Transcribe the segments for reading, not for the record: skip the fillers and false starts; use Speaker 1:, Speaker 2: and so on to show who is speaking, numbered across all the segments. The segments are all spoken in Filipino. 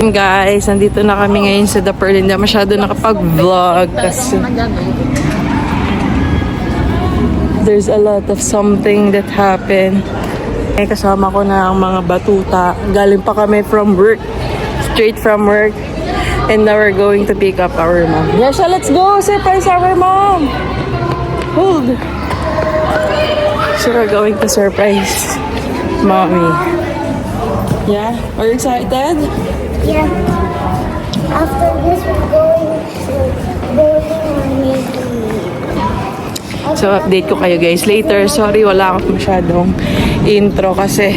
Speaker 1: Guys, nandito na kami ngayon sa The Pearl. Hindi masyado nakapag-vlog kasi there's a lot of something that happened. Kasama ko na ang mga batuta. Galing pa kami from work. Straight from work. And now we're going to pick up our mom. Yasha, let's go! Surprise our mom! Hold! So we're going to surprise mommy. Yeah? Are you excited?
Speaker 2: Yeah. After this, we're going to bowling or maybe.
Speaker 1: So, update ko kayo guys later. Sorry, wala akong masyadong intro kasi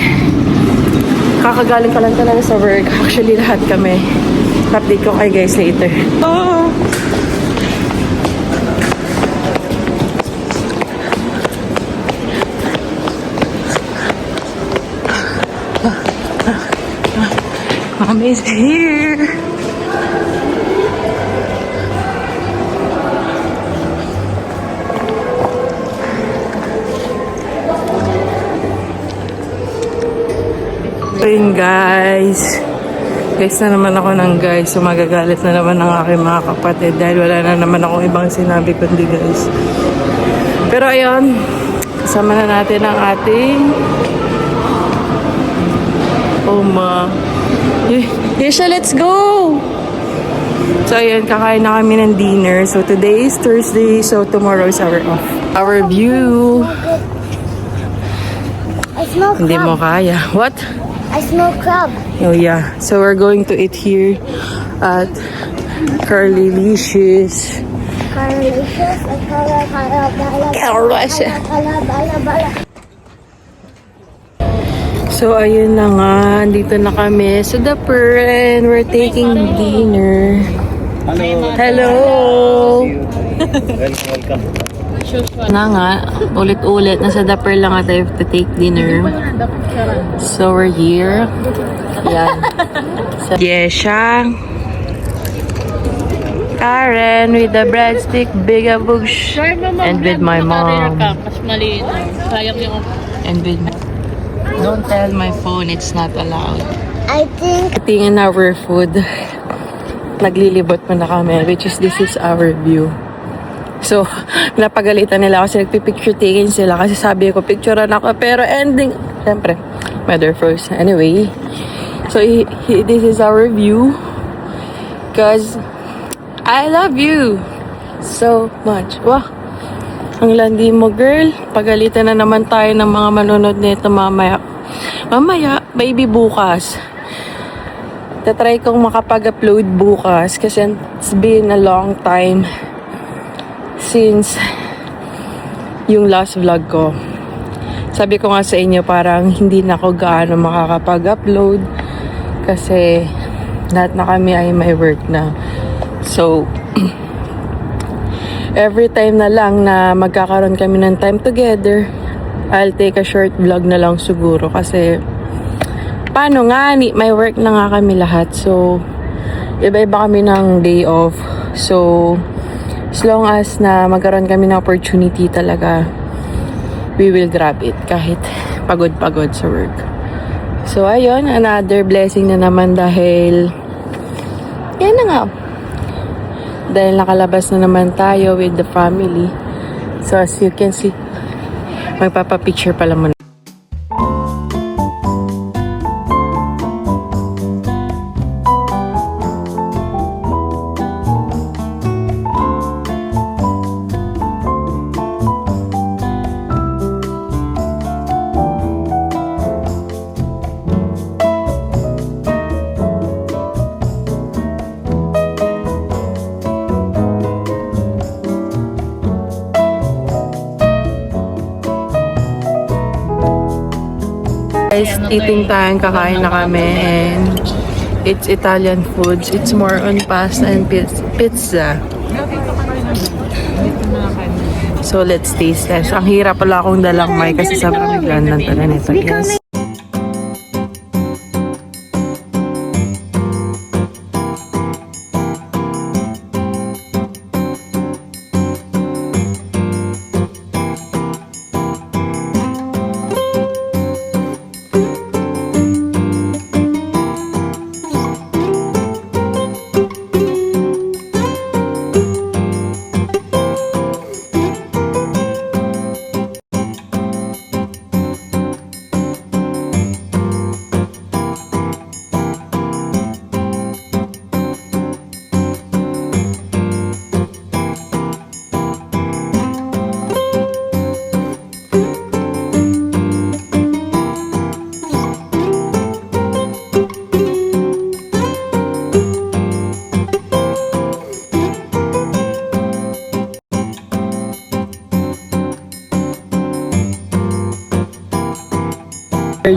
Speaker 1: kakagaling ka lang talaga sa work. Actually, lahat kami. Update ko kayo guys later. Oh! Mom is here! Ayun guys. Guys na naman ako ng guys. So magagalit na naman ang aking mga kapatid dahil wala na naman akong ibang sinabi kundi guys. Pero ayun, kasama na natin ang ating Oma. Yesha, let's go! So ayun, kakain na kami ng dinner. So today is Thursday, so tomorrow is our off. Our view.
Speaker 2: I smell
Speaker 1: Hindi mo
Speaker 2: crab.
Speaker 1: kaya. What?
Speaker 2: I smell crab.
Speaker 1: Oh yeah. So we're going to eat here at Carlylicious.
Speaker 2: Carlicious.
Speaker 1: So ayun na nga, dito na kami sa The Pearl and we're taking dinner. Hello.
Speaker 3: Welcome.
Speaker 1: Na nga, ulit-ulit nasa The Pearl lang nga tayo to take dinner. So we're here. Yan. So, Yesha. Karen with the breadstick, big bush, and with my mom. And with my... Don't tell my phone, it's not allowed.
Speaker 2: I think
Speaker 1: Tingin our food. Naglilibot pa na kami, which is this is our view. So, napagalitan nila kasi nagpipicture taking sila kasi sabi ko, picturean ako. Pero ending, syempre, mother first. Anyway, so this is our view. Because I love you so much. Wow, ang landi mo, girl. Pagalitan na naman tayo ng mga manonood nito mamaya. Mamaya, maybe bukas. Tatry kong makapag-upload bukas kasi it's been a long time since yung last vlog ko. Sabi ko nga sa inyo parang hindi na ako gaano makakapag-upload kasi lahat na kami ay may work na. So, every time na lang na magkakaroon kami ng time together, I'll take a short vlog na lang siguro kasi paano nga, may work na nga kami lahat. So, iba-iba kami ng day off. So, as long as na magkaroon kami ng opportunity talaga, we will grab it kahit pagod-pagod sa work. So, ayun, another blessing na naman dahil yan na nga. Dahil nakalabas na naman tayo with the family. So, as you can see, magpapapicture pala muna. Guys, eating time, kakain na kami and it's Italian foods. It's more on pasta and pizza. So let's taste this. Ang hirap pala akong dalang mic kasi sobrang biglan lang talaga nito. Yes.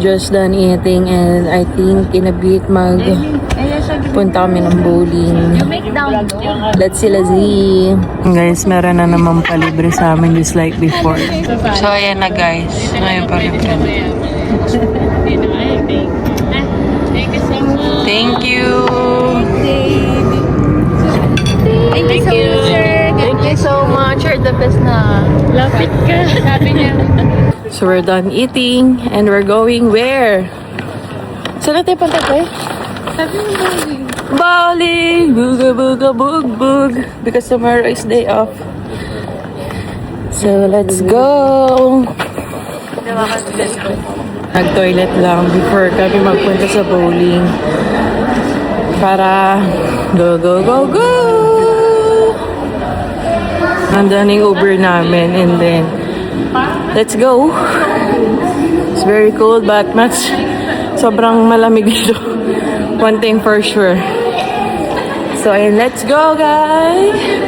Speaker 1: just done eating and I think in a bit punta kami ng bowling. Let's see, let's see. Guys, meron na naman palibre sa amin just like before. So, ayan na guys. Ngayon pa rin. Thank you.
Speaker 3: Thank you.
Speaker 1: Thank you so much. You're the best na.
Speaker 3: Lapit ka. Sabi niya.
Speaker 1: So, we're done eating and we're going where? Saan natin punta tayo?
Speaker 3: Sabi niya bowling.
Speaker 1: Bowling! Booga booga boog boog. Because tomorrow is day off. So, let's go! Nag-toilet lang before kami magpunta sa bowling. Para go, go, go, go! Nandun yung Uber namin and then let's go! It's very cold but much sobrang malamig dito. One thing for sure. So, ayun, let's go, guys!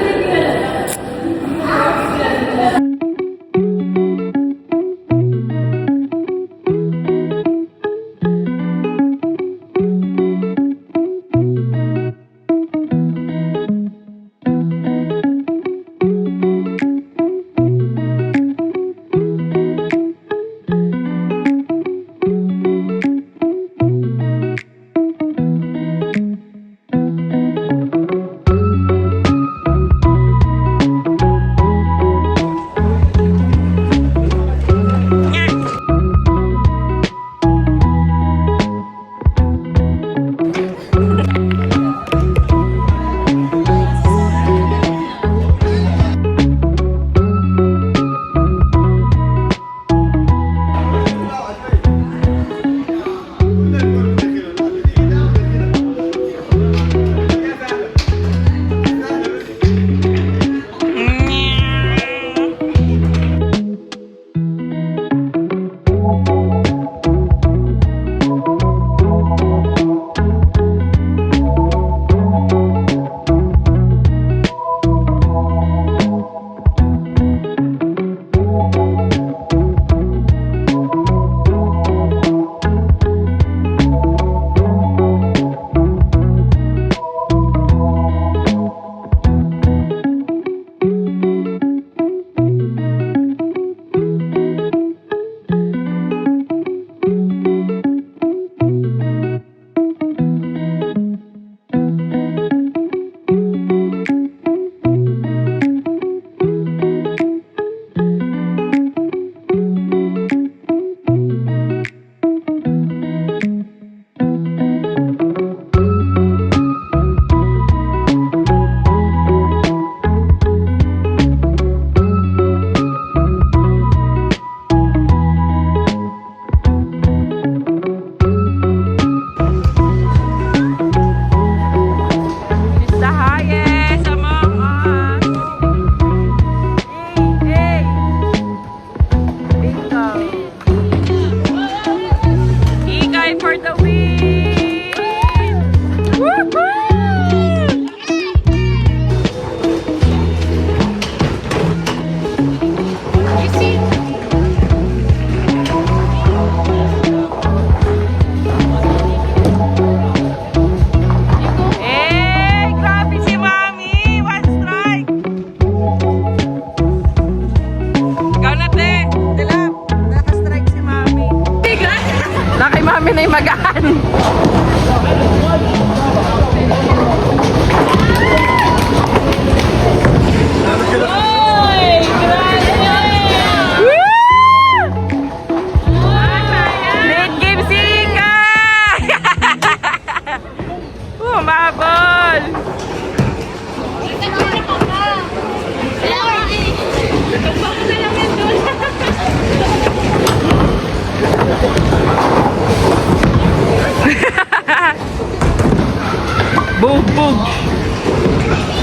Speaker 1: Bugbog.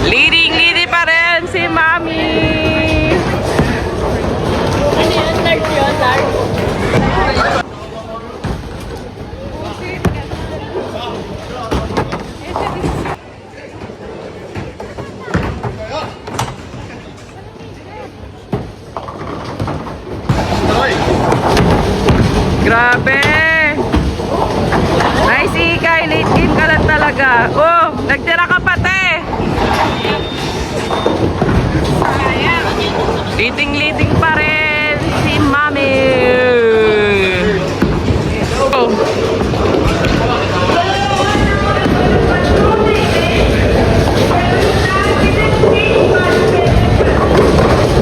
Speaker 1: Leading pa rin si Mami.
Speaker 3: Ano yun? Large yun? Large?
Speaker 1: Grabe! Oh, nagtira ka pati. Leading pa rin si Mami. Oh.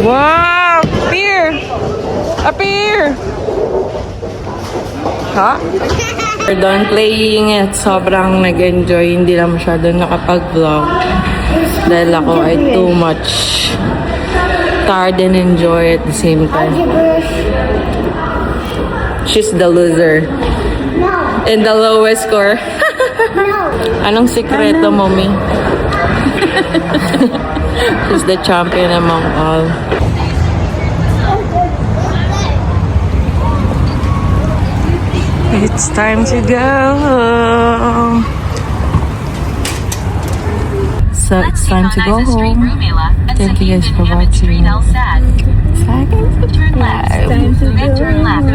Speaker 1: Wow! Appear! Appear! Ha? We're done playing at sobrang nag-enjoy. Hindi lang masyado nakapag-vlog. Dahil ako ay too much tired and enjoy at the same time. She's the loser.
Speaker 2: No.
Speaker 1: And the lowest score.
Speaker 2: No.
Speaker 1: Anong sikreto, mommy? She's the champion among all. It's time to go home. So it's time to go home. Thank you guys for watching.
Speaker 4: Turn left. Then turn left.